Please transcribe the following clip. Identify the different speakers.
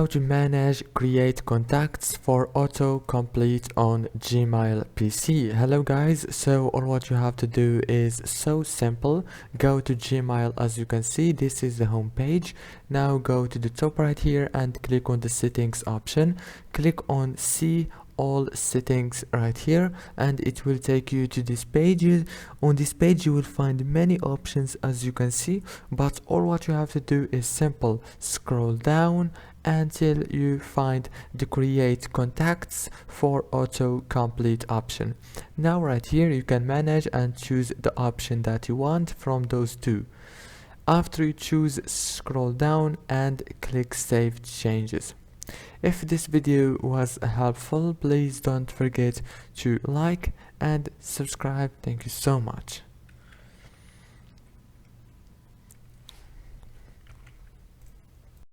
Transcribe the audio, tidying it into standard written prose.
Speaker 1: How to manage create contacts for autocomplete on Gmail PC. Hello guys, so all what you have to do is so simple. Go to Gmail. As you can see, this is the home page. Now go to the top right here and click on the settings option. Click on see all settings right here and it will take you to this page. On this page you will find many options, as you can see, but all what you have to do is simple. Scroll down until you find the create contacts for autocomplete option. Now right here you can manage and choose the option that you want from those two. After you choose, scroll down and click save changes. If this video was helpful, please don't forget to like and subscribe. Thank you so much.